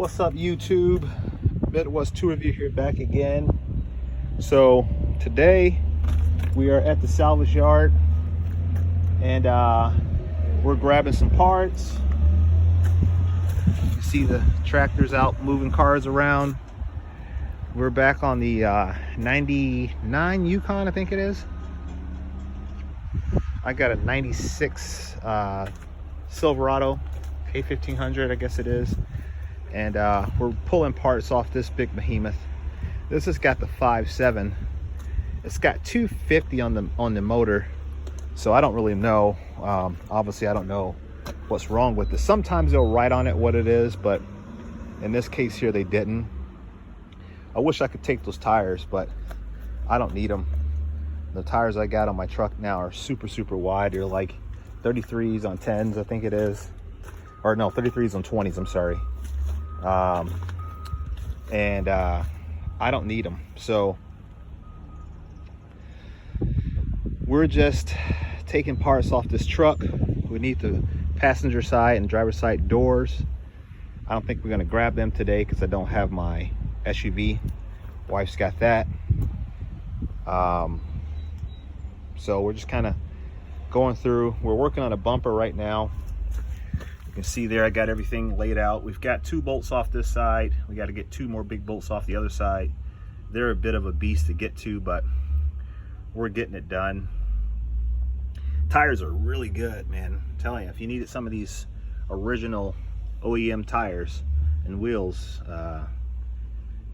What's up, YouTube? Midwest Tour Review here, back again. So today we are at the salvage yard and we're grabbing some parts. You see the tractors out moving cars around. We're back on the 99 Yukon, I think it is. I got a 96 Silverado K1500, I guess it is. And we're pulling parts off this big behemoth. This has got the 5.7. It's got 250 on the motor, so I don't really know. Obviously, I don't know what's wrong with this. Sometimes they'll write on it what it is, but in this case here, they didn't. I wish I could take those tires, but I don't need them. The tires I got on my truck now are super wide. They're like 33s on 10s, I think it is, or no, 33s on 20s. I'm sorry. I don't need them, so we're just taking parts off this truck. We need the passenger side and driver's side doors. I don't think we're going to grab them today because I don't have my SUV. Wife's got that. So we're just kind of going through. We're working on a bumper right now. You can see there I got everything laid out. We've got 2 bolts off this side. We got to get 2 more big bolts off the other side. They're a bit of a beast to get to, but we're getting it done. Tires are really good, man. I'm telling you, if you needed some of these original OEM tires and wheels,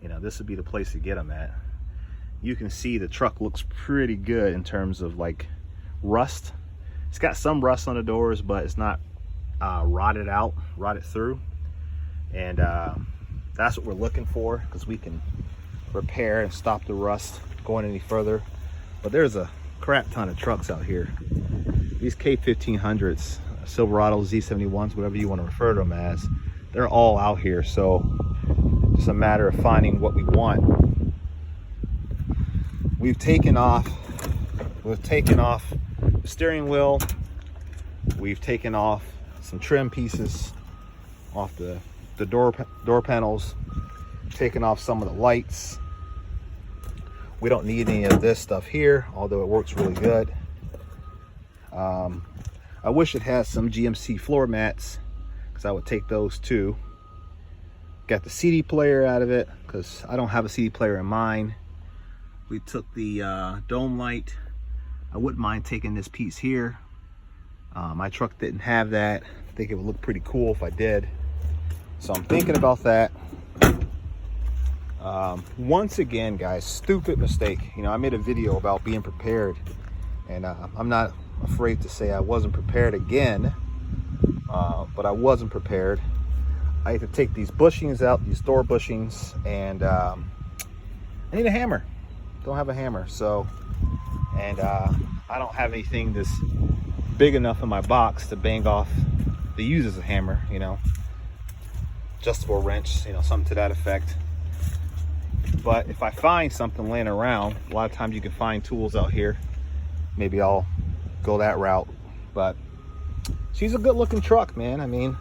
you know, this would be the place to get them at. You can see the truck looks pretty good in terms of like rust. It's got some rust on the doors, but it's not rotted through, and that's what we're looking for, because we can repair and stop the rust going any further. But there's a crap ton of trucks out here. These K1500s, Silverado, Z71s, whatever you want to refer to them as, they're all out here. So it's a matter of finding what we want. We've taken off the steering wheel. We've taken off some trim pieces off the door panels, taking off some of the lights. We don't need any of this stuff here, although it works really good. I wish it has some GMC floor mats, because I would take those too. Got the CD player out of it because I don't have a CD player in mine. We took the dome light. I wouldn't mind taking this piece here. My truck didn't have that. I think it would look pretty cool if I did. So I'm thinking about that. Once again, guys, stupid mistake. You know, I made a video about being prepared, and I'm not afraid to say I wasn't prepared again, but I wasn't prepared. I had to take these bushings out, these door bushings, and I need a hammer. Don't have a hammer, so, and I don't have anything this big enough in my box to bang off, to use as a hammer, you know, adjustable wrench, you know, something to that effect. But if I find something laying around, a lot of times you can find tools out here, maybe I'll go that route. But she's a good looking truck, man. I mean,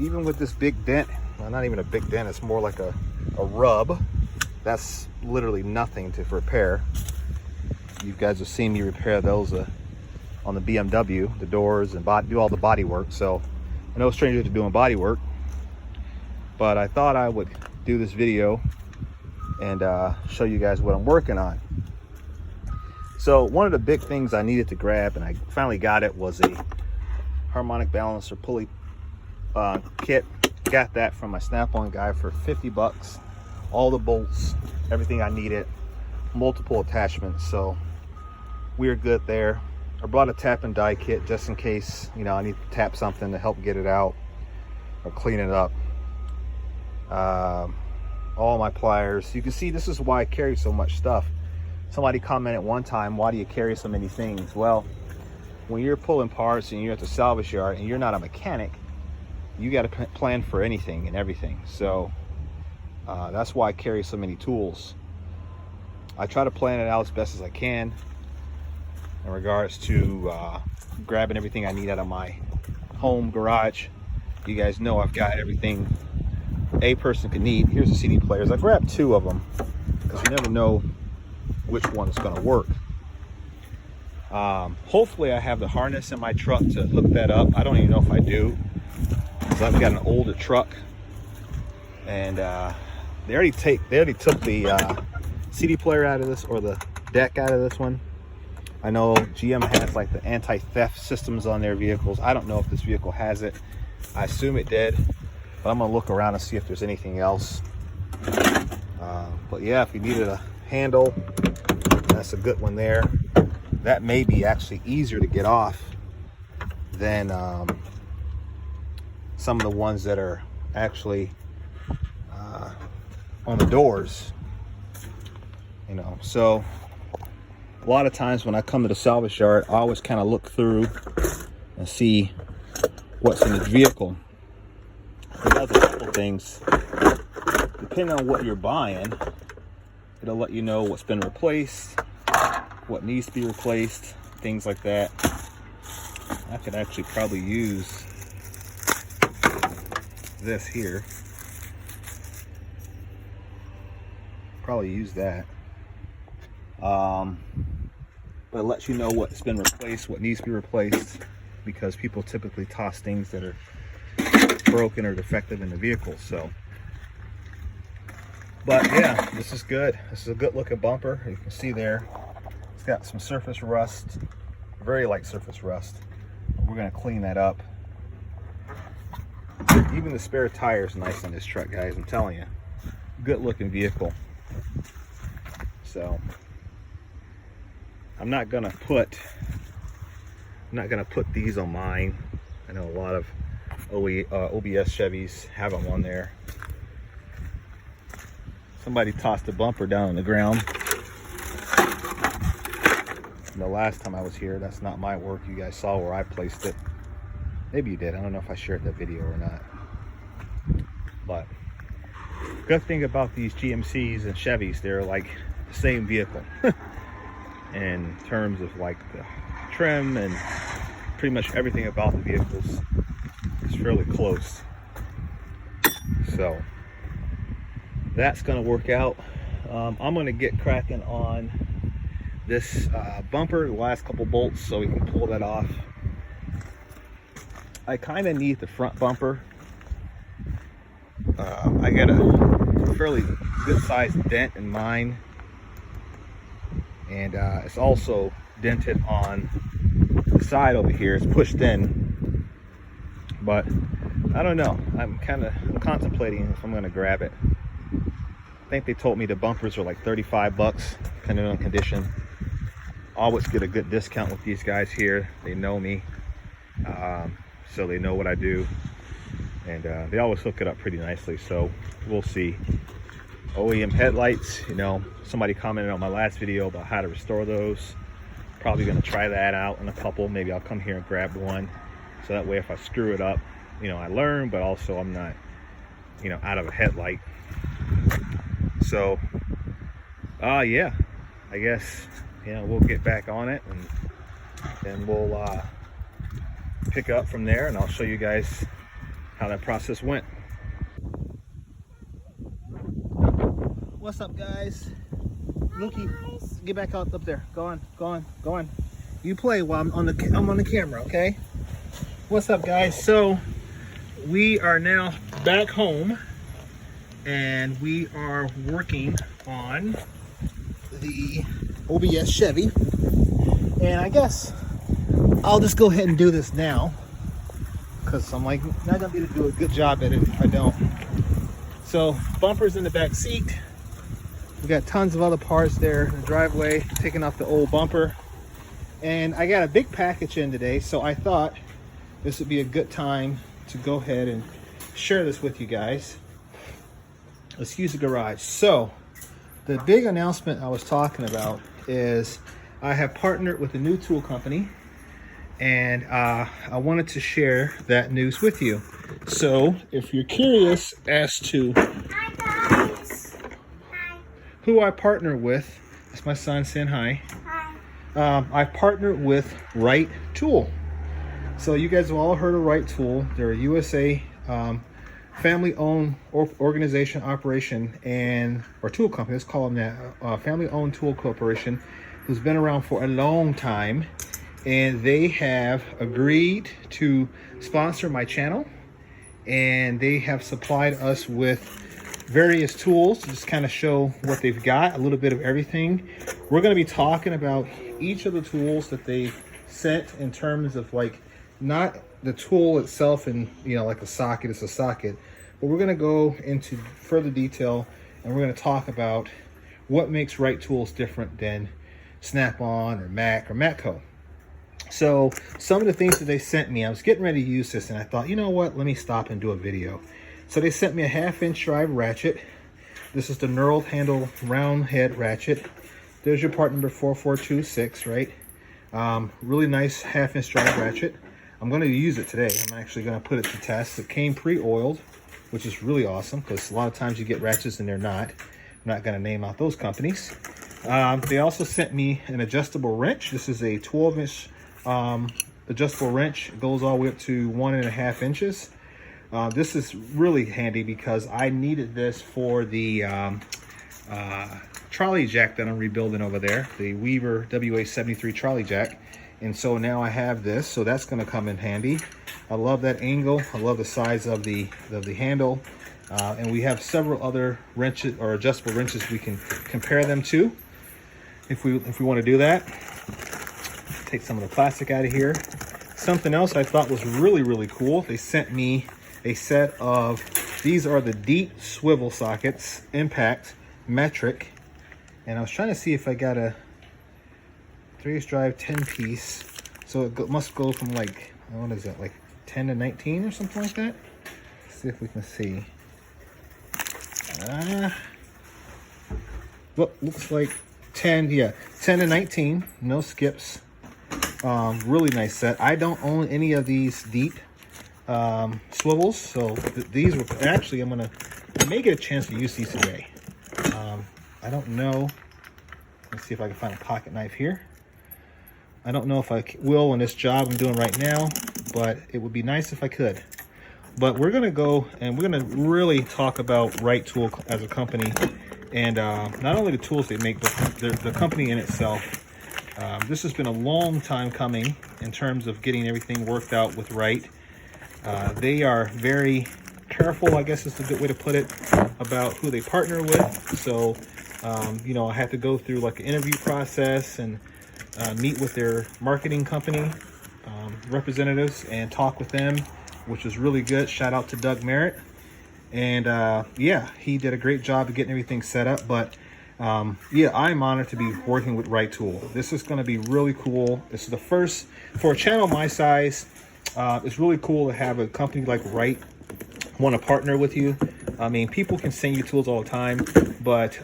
even with this big dent, well, not even a big dent, it's more like a rub. That's literally nothing to repair. You guys have seen me repair those on the BMW, the doors, and do all the body work. So I'm no stranger to doing body work, but I thought I would do this video and show you guys what I'm working on. So one of the big things I needed to grab, and I finally got it, was a harmonic balancer pulley kit. Got that from my Snap-on guy for 50 bucks. All the bolts, everything I needed, multiple attachments, so we're good there. I brought a tap and die kit just in case, you know, I need to tap something to help get it out or clean it up. All my pliers. You can see this is why I carry so much stuff. Somebody commented one time, why do you carry so many things? Well, when you're pulling parts and you're at the salvage yard and you're not a mechanic, you got to plan for anything and everything. So that's why I carry so many tools. I try to plan it out as best as I can in regards to grabbing everything I need out of my home garage. You guys know I've got everything a person could need. Here's the CD players. I grabbed 2 of them because you never know which one is going to work. Hopefully I have the harness in my truck to hook that up. I don't even know if I do, because I've got an older truck, and they already took the CD player out of this, or the deck out of this one. I know GM has like the anti-theft systems on their vehicles. I don't know if this vehicle has it. I assume it did, but I'm gonna look around and see if there's anything else. But yeah, if you needed a handle, that's a good one there. That may be actually easier to get off than some of the ones that are actually on the doors, you know. So a lot of times when I come to the salvage yard, I always kind of look through and see what's in the vehicle. It does a couple things. Depending on what you're buying, it'll let you know what's been replaced, what needs to be replaced, things like that. I could actually probably use this here. Probably use that. But it lets you know what's been replaced, what needs to be replaced, because people typically toss things that are broken or defective in the vehicle. So, but yeah, this is good. This is a good looking bumper. You can see there, it's got some surface rust, very light surface rust. We're gonna clean that up. Even the spare tire is nice on this truck, guys. I'm telling you, good looking vehicle. So I'm not gonna put these on mine. I know a lot of OBS Chevys have them on there. Somebody tossed a bumper down on the ground. And the last time I was here, that's not my work. You guys saw where I placed it. Maybe you did. I don't know if I shared that video or not. But good thing about these GMCs and Chevys, they're like the same vehicle in terms of like the trim and pretty much everything about the vehicles is fairly close. So that's gonna work out. I'm gonna get cracking on this bumper, the last couple bolts, so we can pull that off. I kind of need the front bumper. I got a fairly good sized dent in mine, and it's also dented on the side over here. It's pushed in, but I don't know. I'm contemplating if I'm going to grab it. I think they told me the bumpers are like 35 bucks, depending on condition. Always get a good discount with these guys here. They know me, so they know what I do, and they always hook it up pretty nicely. So we'll see. OEM headlights, you know, somebody commented on my last video about how to restore those. Probably going to try that out in a couple. Maybe I'll come here and grab one, so that way if I screw it up, you know, I learn, but also I'm not, you know, out of a headlight. So yeah, I guess, you know, we'll get back on it, and then we'll pick up from there, and I'll show you guys how that process went. What's up, guys? Looky, get back out up there. Go on, go on, go on. You play while I'm on the camera, okay? What's up, guys? So we are now back home, and we are working on the OBS Chevy, and I guess I'll just go ahead and do this now, because I'm like not gonna be able to do a good job at it if I don't. So bumpers in the back seat. We got tons of other parts there in the driveway, taking off the old bumper. And I got a big package in today, so I thought this would be a good time to go ahead and share this with you guys. Let's use the garage. So the big announcement I was talking about is I have partnered with a new tool company, and I wanted to share that news with you. So if you're curious as to who I partner with, that's my son saying hi. I partnered with Right Tool. So you guys have all heard of Right Tool. They're a USA family-owned organization, operation, or tool company. Let's call them that. Family-owned tool corporation, who's been around for a long time, and they have agreed to sponsor my channel, and they have supplied us with various tools to just kind of show what they've got, a little bit of everything. We're going to be talking about each of the tools that they sent in terms of, like, not the tool itself and, you know, like a socket is a socket, but we're going to go into further detail, and we're going to talk about what makes Right tools different than Snap-on or Mac or Matco. So some of the things that they sent me, I was getting ready to use this, and I thought, you know what, let me stop and do a video. So they sent me a 1/2-inch drive ratchet. This is the knurled handle round head ratchet. There's your part number 4426, right? Really nice 1/2-inch drive ratchet. I'm going to use it today. I'm actually going to put it to test. It came pre-oiled, which is really awesome, because a lot of times you get ratchets and they're not. I'm not going to name out those companies. They also sent me an adjustable wrench. This is a 12-inch adjustable wrench. It goes all the way up to 1.5 inches. This is really handy because I needed this for the trolley jack that I'm rebuilding over there, the Weaver WA73 trolley jack. And so now I have this, so that's going to come in handy. I love that angle. I love the size of the handle. And we have several other wrenches or adjustable wrenches we can compare them to if we want to do that. Take some of the plastic out of here. Something else I thought was really, really cool. They sent me a set of, these are the deep swivel sockets, impact, metric. And I was trying to see if I got a 3/8 drive 10-piece. So it must go from, like, what is that, like 10 to 19 or something like that? Let's see if we can see. Looks like 10, yeah, 10 to 19, no skips. Really nice set. I don't own any of these deep swivels, so these were actually, I may get a chance to use these today. I don't know. Let's see if I can find a pocket knife here. I don't know if I will on this job I'm doing right now, but it would be nice if I could. But we're going to go and we're going to really talk about Right Tool as a company, and not only the tools they make, but the company in itself. This has been a long time coming in terms of getting everything worked out with Right. They are very careful, I guess is a good way to put it, about who they partner with. So, you know, I have to go through like an interview process and meet with their marketing company representatives and talk with them, which was really good. Shout out to Doug Merritt. And yeah, he did a great job of getting everything set up. But yeah, I'm honored to be working with Right Tool. This is going to be really cool. This is the first, for a channel my size, it's really cool to have a company like Right want to partner with you. I mean, people can send you tools all the time, but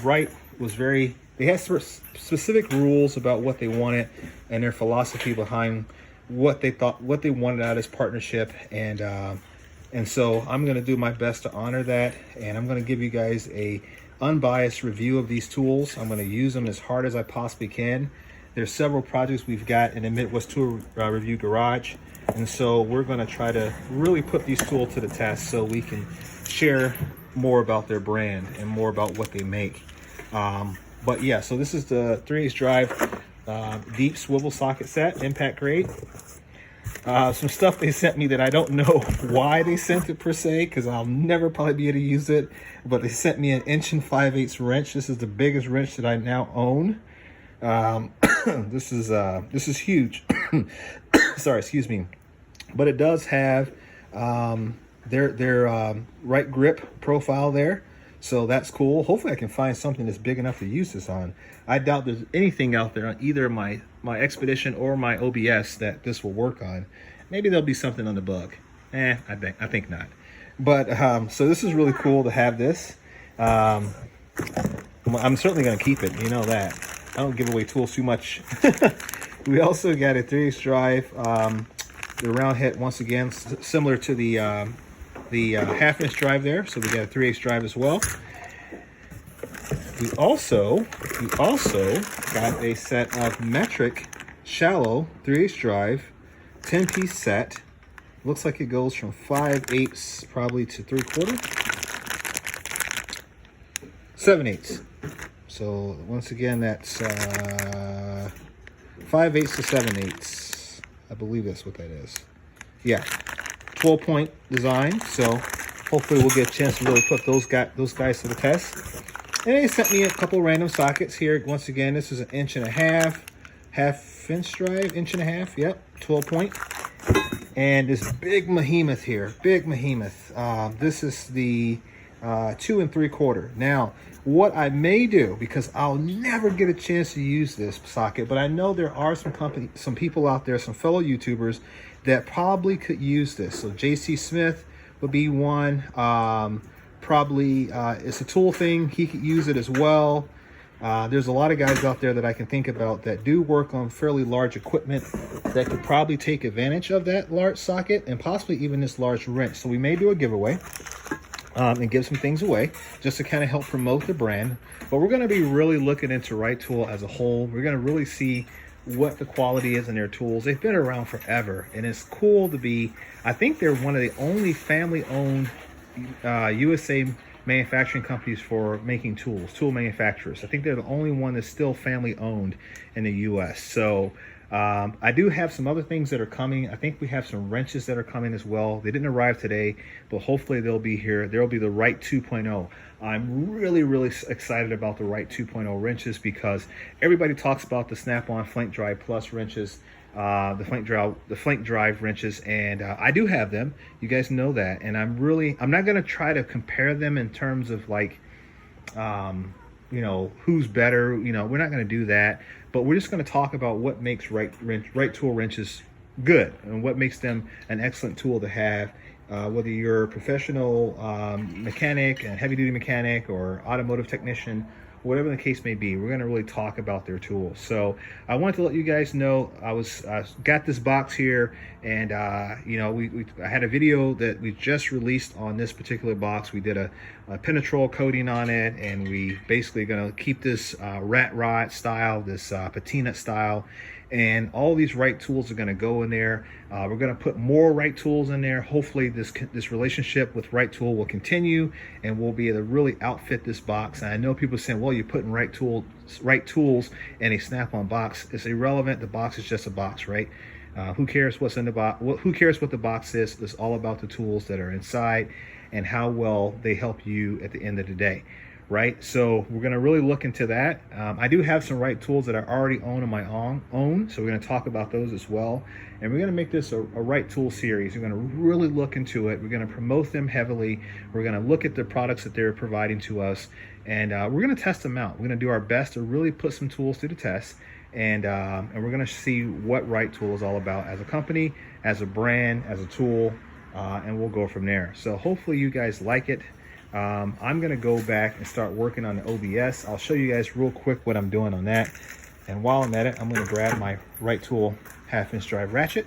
Right was very, they had specific rules about what they wanted and their philosophy behind what they thought, what they wanted out of this partnership. And so I'm going to do my best to honor that, and I'm going to give you guys a unbiased review of these tools. I'm going to use them as hard as I possibly can. There's several projects we've got in the Midwest Tool Review Garage, and so we're going to try to really put these tools to the test so we can share more about their brand and more about what they make. But yeah, so this is the 3/8 drive deep swivel socket set, impact grade. Some stuff they sent me that I don't know why they sent it per se, because I'll never probably be able to use it, but they sent me an 1 5/8 wrench. This is the biggest wrench that I now own. This is huge. Sorry, excuse me. But it does have their right grip profile there, so that's cool. Hopefully I can find something that's big enough to use this on. I doubt there's anything out there on either my Expedition or my OBS that this will work on. Maybe there'll be something on the Bug. I think not. But so this is really cool to have this. I'm certainly going to keep it. You know that. I don't give away tools too much. We also got a 3/8 drive. The round head, once again, similar to the 1/2 inch drive there. So we got a 3/8 drive as well. We also got a set of metric shallow 3/8 drive 10-piece set, Looks like it goes from 5/8 probably to 3/4. 7/8. So once again, that's 5/8 to 7/8. I believe that's what that is. Yeah, 12-point design. So hopefully we'll get a chance to really put those guys to the test. And they sent me a couple random sockets here. Once again, this is an 1.5 inch, half-inch drive, 1.5 inch. Yep, 12-point. And this big behemoth here, big behemoth. This is the 2 3/4. Now, what I may do, because I'll never get a chance to use this socket, but I know there are some people out there, some fellow YouTubers that probably could use this. So JC Smith would be one. Probably it's a tool thing. He could use it as well. There's a lot of guys out there that I can think about that do work on fairly large equipment that could probably take advantage of that large socket and possibly even this large wrench. So we may do a giveaway and give some things away just to kind of help promote the brand. But we're going to be really looking into Right Tool as a whole. We're going to really see what the quality is in their tools. They've been around forever, and it's cool to be, I think they're one of the only family-owned USA manufacturing companies for making tools, tool manufacturers. I think they're the only one that's still family owned in the US. So I do have some other things that are coming. I think we have some wrenches that are coming as well. They didn't arrive today, but hopefully they'll be here. There'll be the Right 2.0. I'm really excited about the Right 2.0 wrenches because everybody talks about the Snap-on Flank Drive Plus wrenches, the flank drive wrenches, and I do have them. You guys know that, and I'm not going to try to compare them in terms of like you know, who's better. You know, we're not going to do that, but we're just going to talk about what makes Right Tool wrenches good and what makes them an excellent tool to have, whether you're a professional mechanic, a heavy duty mechanic, or automotive technician, whatever the case may be. We're going to really talk about their tools. So I wanted to let you guys know I got this box here, and you know, I had a video that we just released on this particular box. We did a penetrol coating on it, and we basically going to keep this rat rod style, this patina style, and all these Right tools are going to go in there. We're going to put more Right tools in there. Hopefully this relationship with Right Tool will continue, and we'll be able to really outfit this box. And I know people are saying, well, you're putting Right tools in a Snap-on box. It's irrelevant. The box is just a box, right? Who cares what's in the box? Who cares what the box is? It's all about the tools that are inside and how well they help you at the end of the day. Right, so we're going to really look into that. I do have some Right tools that I already own on my own, so we're going to talk about those as well. And we're going to make this a Right tool series. We're going to really look into it. We're going to promote them heavily. We're going to look at the products that they're providing to us, and we're going to test them out. We're going to do our best to really put some tools to the test, and we're going to see what Right Tool is all about as a company, as a brand, as a tool, and we'll go from there. So hopefully you guys like it. I'm gonna go back and start working on the OBS. I'll show you guys real quick what I'm doing on that. And while I'm at it, I'm gonna grab my Right Tool 1/2 inch drive ratchet.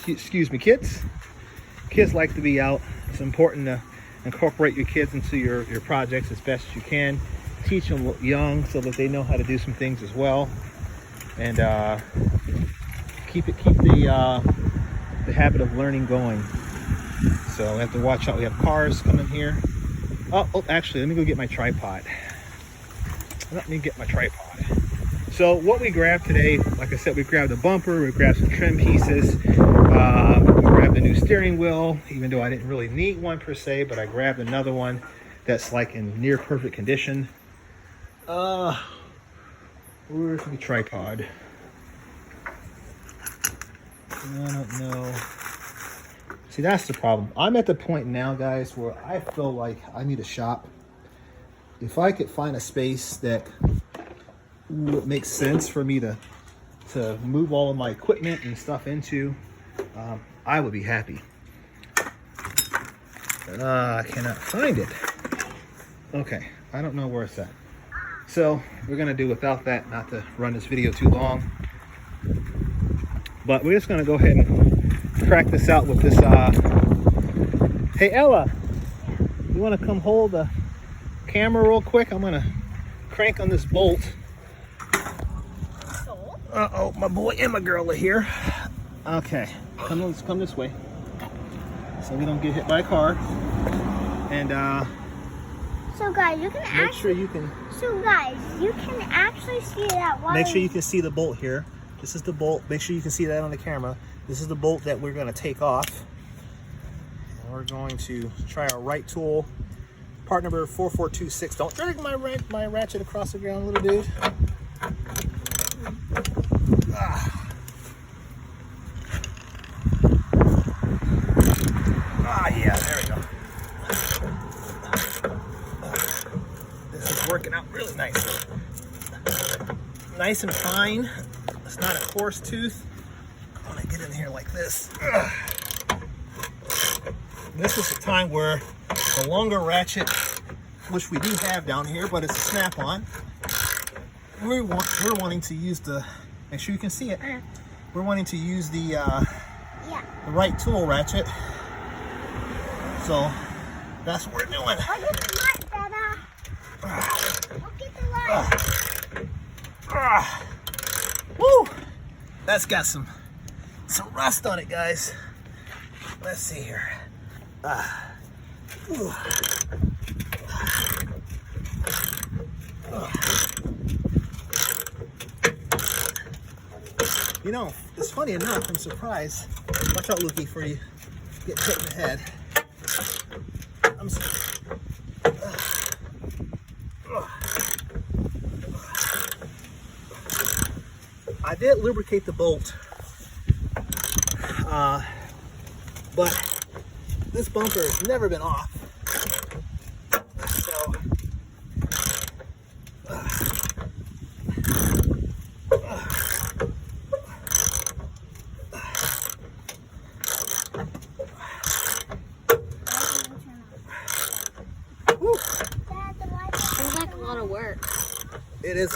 Excuse me, kids. Kids like to be out. It's important to incorporate your kids into your projects as best as you can. Teach them young so that they know how to do some things as well. And keep the habit of learning going. So we have to watch out. We have cars coming here. Oh, actually, let me go get my tripod. So what we grabbed today, like I said, we grabbed a bumper, we grabbed some trim pieces, we grabbed a new steering wheel, even though I didn't really need one per se, but I grabbed another one that's like in near perfect condition. Where's my tripod? I don't know. See, that's the problem. I'm at the point now, guys, where I feel like I need to shop. If I could find a space that would make sense for me to move all of my equipment and stuff into, I would be happy. But I cannot find it. Okay, I don't know where it's at. So we're gonna do without that, not to run this video too long. But we're just gonna go ahead and crack this out with this. Hey Ella, you want to come hold the camera real quick? I'm gonna crank on this bolt. Uh-oh, my boy and my girl are here. Okay, come this way, so we don't get hit by a car. And so guys, you can make sure you can. So guys, you can actually see that one. Make sure you can see the bolt here. This is the bolt. Make sure you can see that on the camera. This is the bolt that we're going to take off. And we're going to try our right tool. Part number 4426. Don't drag my ratchet across the ground, little dude. Yeah, there we go. This is working out really nice. Nice and fine. It's not a coarse tooth. I'm gonna get in here like this. This is a time where the longer ratchet, which we do have down here, but it's a snap-on. We're wanting to use the. Make sure you can see it. We're wanting to use the right tool ratchet. So that's what we're doing. Look at the light, Dada. Look at the light. Woo! That's got some rust on it, guys. Let's see here. You know, it's funny enough, I'm surprised. Watch out, Lukey, before you get hit in the head. I did lubricate the bolt, but this bumper has never been off. So, Seems like a lot of work. it is.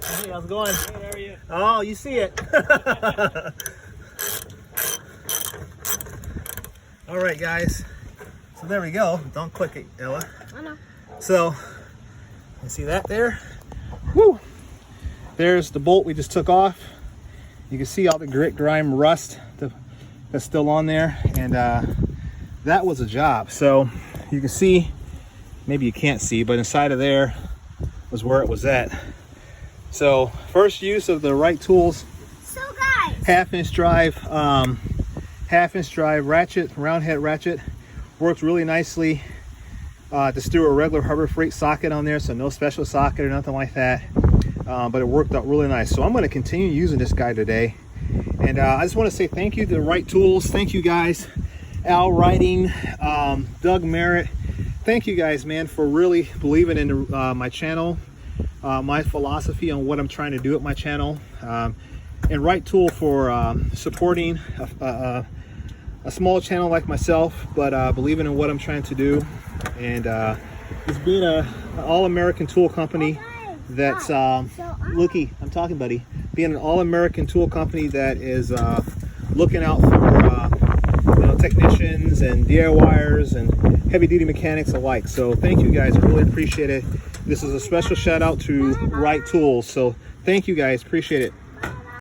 Hey, how's it going? Hey, how are you? Oh, you see it. All right, guys. So there we go. Don't click it, Ella. I know. So, you see that there? Woo! There's the bolt we just took off. You can see all the grit, grime, rust that's still on there. And that was a job. So you can see, maybe you can't see, but inside of there was where it was at. So first use of the right tools. So guys, half-inch drive ratchet, round head ratchet. Works really nicely. Just threw a regular Harbor Freight socket on there, so no special socket or nothing like that. But it worked out really nice. So I'm going to continue using this guy today. And I just want to say thank you to the Right Tools. Thank you guys. Al Writing, Doug Merritt. Thank you guys, man, for really believing in my channel, my philosophy on what I'm trying to do at my channel. And Right Tool for supporting a small channel like myself, but believing in what I'm trying to do. And just being an all-American tool company that's looky, I'm talking, buddy. Being an all-American tool company that is looking out for technicians and DIYers and heavy-duty mechanics alike. So thank you guys, I really appreciate it. This is a special shout out to Right Tools. So thank you guys, appreciate it.